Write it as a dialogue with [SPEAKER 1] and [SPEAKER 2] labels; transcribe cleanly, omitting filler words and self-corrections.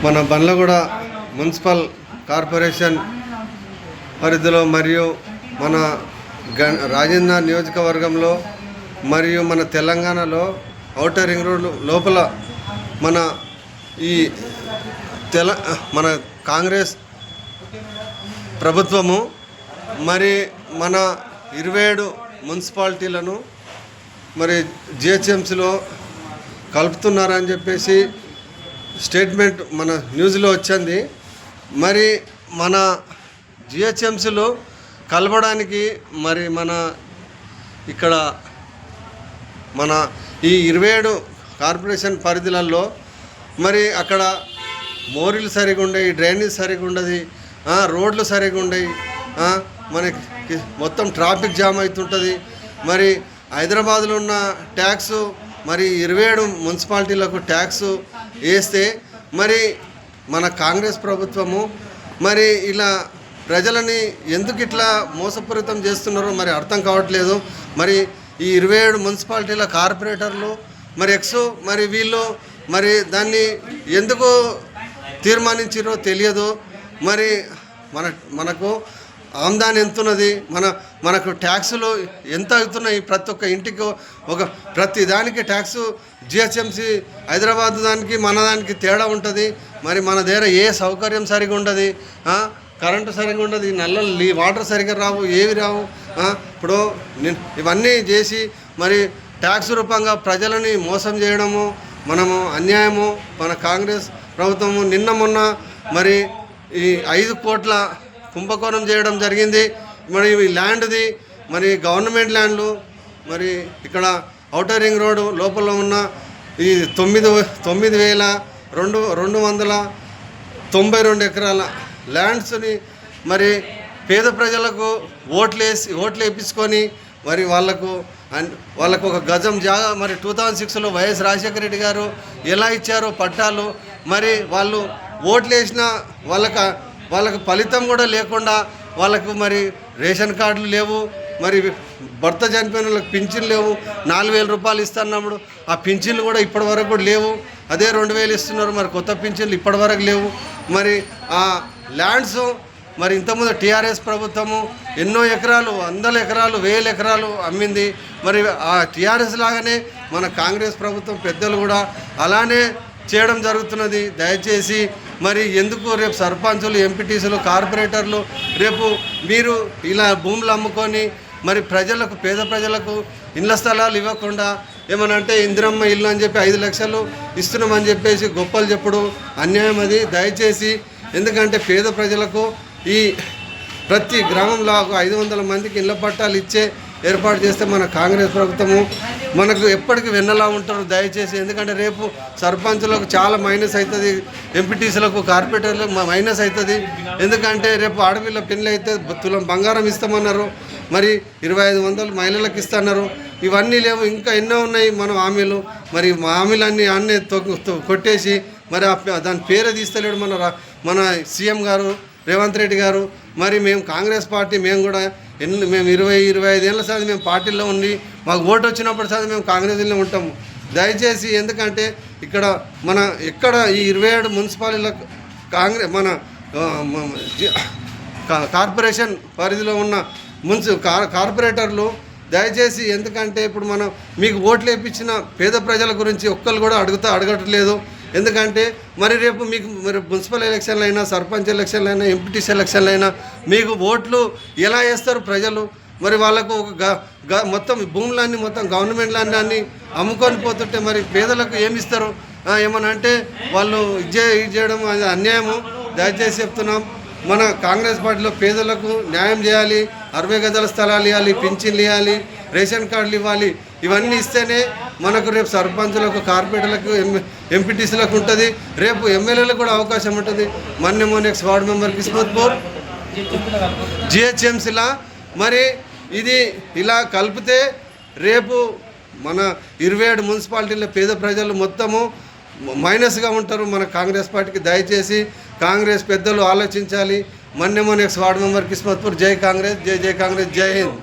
[SPEAKER 1] మన Bandlaguda municipal corporation పరిధిలో మరియు మన రాజేంద్ర నియోజకవర్గంలో మరియు మన తెలంగాణలో ఔటర్ రింగ్ రోడ్ లోపల మన ఈ మన కాంగ్రెస్ ప్రభుత్వము మరి మన 27 మున్సిపాలిటీలను మరి జిహెచ్ఎంసీలో కలుపుతున్నారని చెప్పేసి స్టేట్మెంట్ మన న్యూస్లో వచ్చింది. మరి మన జిహెచ్ఎంసీలో కలపడానికి మరి మన ఇక్కడ మన ఈ 27 కార్పొరేషన్ పరిధిలలో మరి అక్కడ మోరీలు సరిగా ఉండవు, డ్రైనేజ్ సరిగా ఉండదు, రోడ్లు సరిగా ఉండవు, మనకి మొత్తం ట్రాఫిక్ జామ్ అవుతుంటుంది. మరి హైదరాబాద్లో ఉన్న ట్యాక్సు మరి 27 మున్సిపాలిటీలకు ట్యాక్సు వేస్తే మరి మన కాంగ్రెస్ ప్రభుత్వము మరి ఇలా ప్రజలని ఎందుకు ఇట్లా మోసపూరితం చేస్తున్నారో మరి అర్థం కావట్లేదు. మరి ఈ 27 మున్సిపాలిటీల కార్పొరేటర్లు మరి మరి వీళ్ళు మరి దాన్ని ఎందుకు తీర్మానించారో తెలియదు. మరి మనకు ఆమ్దాని ఎంత ఉన్నది, మనకు ట్యాక్సులు ఎంత అవుతున్నాయి, ప్రతి ఒక్క ఇంటికి ప్రతి దానికి ట్యాక్సు జిహెచ్ఎంసీ హైదరాబాద్ దానికి మన దానికి తేడా ఉంటుంది. మరి మన దగ్గర ఏ సౌకర్యం సరిగా ఉండదు, కరెంటు సరిగా ఉండదు, నల్లలు వాటర్ సరిగా రావు, ఏవి రావు. ఇప్పుడు ఇవన్నీ చేసి మరి ట్యాక్స్ రూపంగా ప్రజలని మోసం చేయడము మనము అన్యాయము. మన కాంగ్రెస్ ప్రభుత్వము నిన్న మొన్న మరి ఈ 5 కోట్ల కుంభకోణం చేయడం జరిగింది. మరి ఈ ల్యాండ్ది మరి గవర్నమెంట్ ల్యాండ్లు మరి ఇక్కడ ఔటర్ రింగ్ రోడ్డు లోపల ఉన్న ఈ 9,292 ఎకరాల ల్యాండ్స్ని మరి పేద ప్రజలకు ఓట్లు వేయించుకొని మరి వాళ్ళకు ఒక గజం జాగా మరి 2006లో వైఎస్ రాజశేఖర రెడ్డి గారు ఎలా ఇచ్చారో పట్టాలు మరి వాళ్ళు ఓట్లు వేసిన వాళ్ళకు ఫలితం కూడా లేకుండా వాళ్ళకు మరి రేషన్ కార్డులు లేవు, మరి భర్త చనిపోయిన వాళ్ళకి పింఛన్లు లేవు. 4,000 రూపాయలు ఇస్తున్నప్పుడు ఆ పింఛన్లు కూడా ఇప్పటివరకు కూడా లేవు. అదే 2,000 ఇస్తున్నారు, మరి కొత్త పింఛన్లు ఇప్పటివరకు లేవు. మరి ఆ ల్యాండ్స్ మరి ఇంతకుముందు టీఆర్ఎస్ ప్రభుత్వము ఎన్నో ఎకరాలు, 100 ఎకరాలు, 1000 ఎకరాలు అమ్మింది. మరి ఆ టీఆర్ఎస్ లాగానే మన కాంగ్రెస్ ప్రభుత్వం పెద్దలు కూడా అలానే చేయడం జరుగుతున్నది. దయచేసి మరి ఎందుకు రేపు సర్పంచులు, ఎంపీటీసీలు, కార్పొరేటర్లు రేపు మీరు ఇలా భూములు అమ్ముకొని మరి ప్రజలకు, పేద ప్రజలకు ఇళ్ల స్థలాలు ఇవ్వకుండా ఏమనంటే ఇందిరమ్మ ఇల్లు అని చెప్పి 5 లక్షలు ఇస్తున్నామని చెప్పేసి గొప్పలు చెప్పుడు అన్యాయం అది. దయచేసి ఎందుకంటే పేద ప్రజలకు ఈ ప్రతి గ్రామంలో 500 మందికి ఇళ్ల పట్టాలు ఇచ్చే ఏర్పాటు చేస్తే మన కాంగ్రెస్ ప్రభుత్వము మనకు ఎప్పటికీ వెన్నలా ఉంటారు. దయచేసి ఎందుకంటే రేపు సర్పంచులకు చాలా మైనస్ అవుతుంది, ఎంపీటీసీలకు, కార్పొరేటర్లకు మైనస్ అవుతుంది. ఎందుకంటే రేపు ఆడపిల్ల పెళ్ళి అయితే తులం బంగారం ఇస్తామన్నారు, మరి 2,500 మహిళలకు ఇస్తున్నారు. ఇవన్నీ లేవు, ఇంకా ఎన్నో ఉన్నాయి మనం హామీలు. మరి హామీలన్నీ అన్నీ కొట్టేసి మరి దాని పేరే తీస్తలేడు మన సీఎం గారు రేవంత్ రెడ్డి గారు. మరి మేము కాంగ్రెస్ పార్టీ మేము 20-25 ఏళ్ళ సార్ మేము పార్టీలో ఉండి మాకు ఓటు వచ్చినప్పుడు సార్ మేము కాంగ్రెస్లో ఉంటాము. దయచేసి ఎందుకంటే ఇక్కడ ఈ 27 మున్సిపాలిటీల మన కార్పొరేషన్ పరిధిలో ఉన్న కార్పొరేటర్లు దయచేసి ఎందుకంటే ఇప్పుడు మనం మీకు ఓట్లు వేయించిన పేద ప్రజల గురించి ఒక్కరు కూడా అడగట్లేదు. ఎందుకంటే మరి రేపు మీకు మరి మున్సిపల్ ఎలక్షన్లు అయినా, సర్పంచ్ ఎలక్షన్లు అయినా, ఎంపీటీసీ ఎలక్షన్లు అయినా మీకు ఓట్లు ఎలా వేస్తారు ప్రజలు? మరి వాళ్ళకు మొత్తం భూములన్నీ మొత్తం గవర్నమెంట్ ల్యాండ్ అమ్ముకొని పోతుంటే మరి పేదలకు ఏమిస్తారు? ఏమన్నా అంటే వాళ్ళు ఇది చేయడం అది అన్యాయము. దయచేసి చెప్తున్నాం, మన కాంగ్రెస్ పార్టీలో పేదలకు న్యాయం చేయాలి, 60 గజాల స్థలాలు ఇవ్వాలి, పింఛన్లు ఇవ్వాలి, రేషన్ కార్డులు ఇవ్వాలి. ఇవన్నీ ఇస్తేనే మనకు రేపు సర్పంచులకు, కార్పొరేటర్లకు, ఎంపీటీసీలకు ఉంటుంది. రేపు ఎమ్మెల్యేలకు కూడా అవకాశం ఉంటుంది. నెక్స్ట్ వార్డు మెంబర్ కిస్మత్పూర్ జిహెచ్ఎంసీలా మరి ఇది ఇలా కలిపితే రేపు మన 27 మున్సిపాలిటీల పేద ప్రజలు మొత్తము మైనస్గా ఉంటారు మన కాంగ్రెస్ పార్టీకి. దయచేసి కాంగ్రెస్ పెద్దలు ఆలోచించాలి. Next ward member Kismatpur. జై కాంగ్రెస్, జై కాంగ్రెస్, జై హింద్.